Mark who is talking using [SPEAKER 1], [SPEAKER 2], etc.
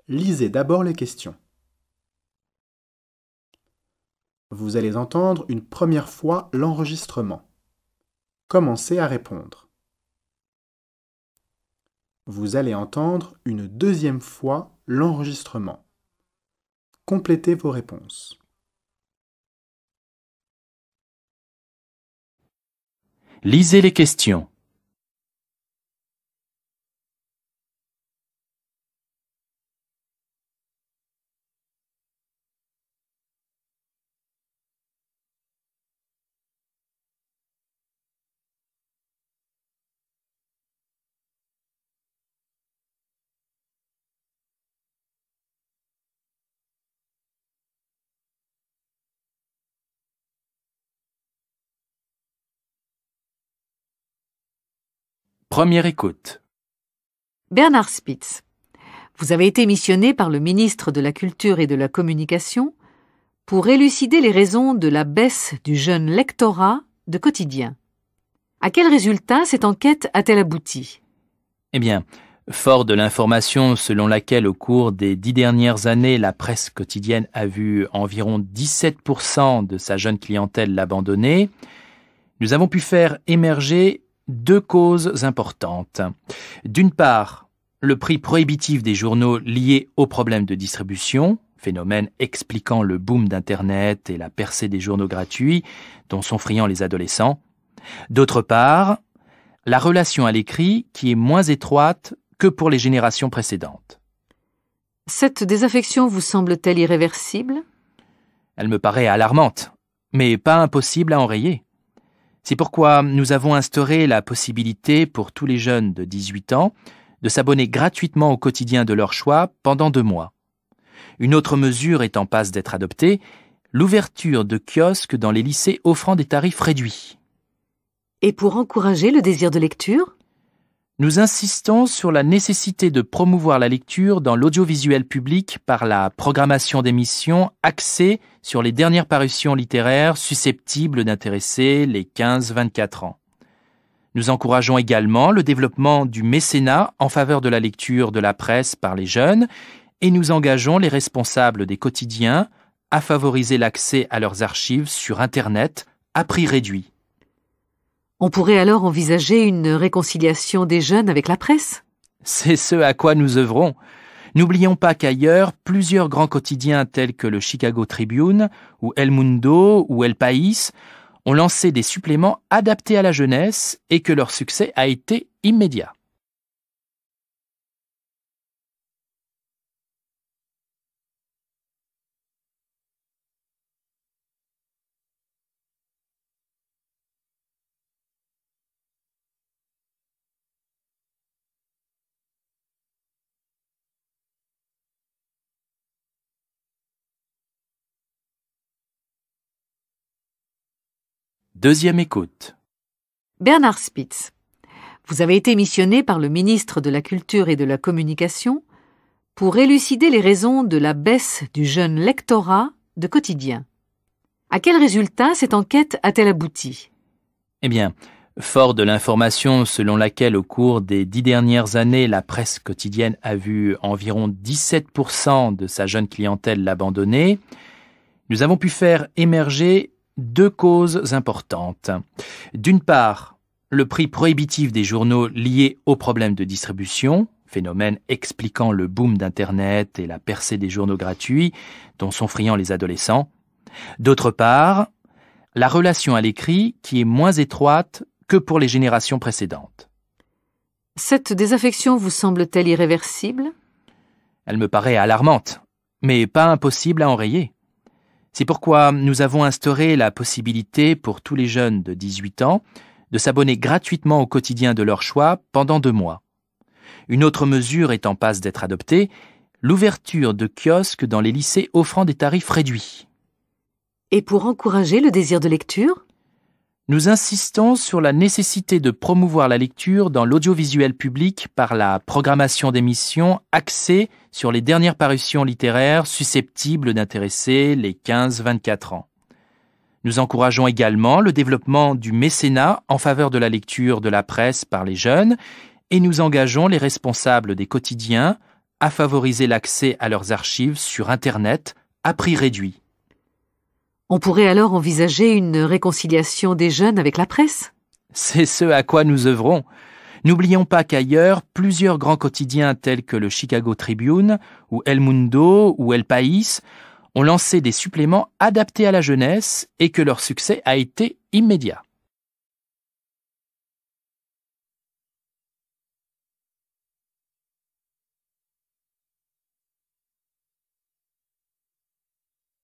[SPEAKER 1] Lisez d'abord les questions. Vous allez entendre une première fois l'enregistrement. Commencez à répondre. Vous allez entendre une deuxième fois l'enregistrement. Complétez vos réponses.
[SPEAKER 2] Lisez les questions. Première écoute.
[SPEAKER 3] Bernard Spitz, vous avez été missionné par le ministre de la Culture et de la Communication pour élucider les raisons de la baisse du jeune lectorat de quotidien. À quel résultat cette enquête a-t-elle abouti?
[SPEAKER 2] Eh bien, fort de l'information selon laquelle au cours des 10 dernières années, la presse quotidienne a vu environ 17% de sa jeune clientèle l'abandonner, nous avons pu faire émerger deux causes importantes. D'une part, le prix prohibitif des journaux lié aux problèmes de distribution, phénomène expliquant le boom d'Internet et la percée des journaux gratuits dont sont friands les adolescents. D'autre part, la relation à l'écrit qui est moins étroite que pour les générations précédentes.
[SPEAKER 3] Cette désaffection vous semble-t-elle irréversible?
[SPEAKER 2] Elle me paraît alarmante, mais pas impossible à enrayer. C'est pourquoi nous avons instauré la possibilité pour tous les jeunes de 18 ans de s'abonner gratuitement au quotidien de leur choix pendant 2 mois. Une autre mesure est en passe d'être adoptée, l'ouverture de kiosques dans les lycées offrant des tarifs réduits.
[SPEAKER 3] Et pour encourager le désir de lecture?
[SPEAKER 2] Nous insistons sur la nécessité de promouvoir la lecture dans l'audiovisuel public par la programmation d'émissions axées sur les dernières parutions littéraires susceptibles d'intéresser les 15-24 ans. Nous encourageons également le développement du mécénat en faveur de la lecture de la presse par les jeunes et nous engageons les responsables des quotidiens à favoriser l'accès à leurs archives sur Internet à prix réduit.
[SPEAKER 3] On pourrait alors envisager une réconciliation des jeunes avec la presse?
[SPEAKER 2] C'est ce à quoi nous œuvrons. N'oublions pas qu'ailleurs, plusieurs grands quotidiens tels que le Chicago Tribune, ou El Mundo, ou El País ont lancé des suppléments adaptés à la jeunesse et que leur succès a été immédiat. Deuxième écoute.
[SPEAKER 3] Bernard Spitz, vous avez été missionné par le ministre de la Culture et de la Communication pour élucider les raisons de la baisse du jeune lectorat de quotidien. À quel résultat cette enquête a-t-elle abouti?
[SPEAKER 2] Eh bien, fort de l'information selon laquelle au cours des 10 dernières années, la presse quotidienne a vu environ 17% de sa jeune clientèle l'abandonner, nous avons pu faire émerger deux causes importantes. D'une part, le prix prohibitif des journaux lié aux problèmes de distribution, phénomène expliquant le boom d'Internet et la percée des journaux gratuits dont sont friands les adolescents. D'autre part, la relation à l'écrit qui est moins étroite que pour les générations précédentes.
[SPEAKER 3] Cette désaffection vous semble-t-elle irréversible?
[SPEAKER 2] Elle me paraît alarmante, mais pas impossible à enrayer. C'est pourquoi nous avons instauré la possibilité pour tous les jeunes de 18 ans de s'abonner gratuitement au quotidien de leur choix pendant 2 mois. Une autre mesure est en passe d'être adoptée, l'ouverture de kiosques dans les lycées offrant des tarifs réduits.
[SPEAKER 3] Et pour encourager le désir de lecture?
[SPEAKER 2] Nous insistons sur la nécessité de promouvoir la lecture dans l'audiovisuel public par la programmation d'émissions axées sur les dernières parutions littéraires susceptibles d'intéresser les 15-24 ans. Nous encourageons également le développement du mécénat en faveur de la lecture de la presse par les jeunes et nous engageons les responsables des quotidiens à favoriser l'accès à leurs archives sur Internet à prix réduit.
[SPEAKER 3] On pourrait alors envisager une réconciliation des jeunes avec la presse?
[SPEAKER 2] C'est ce à quoi nous œuvrons. N'oublions pas qu'ailleurs, plusieurs grands quotidiens tels que le Chicago Tribune, ou El Mundo, ou El País ont lancé des suppléments adaptés à la jeunesse et que leur succès a été immédiat.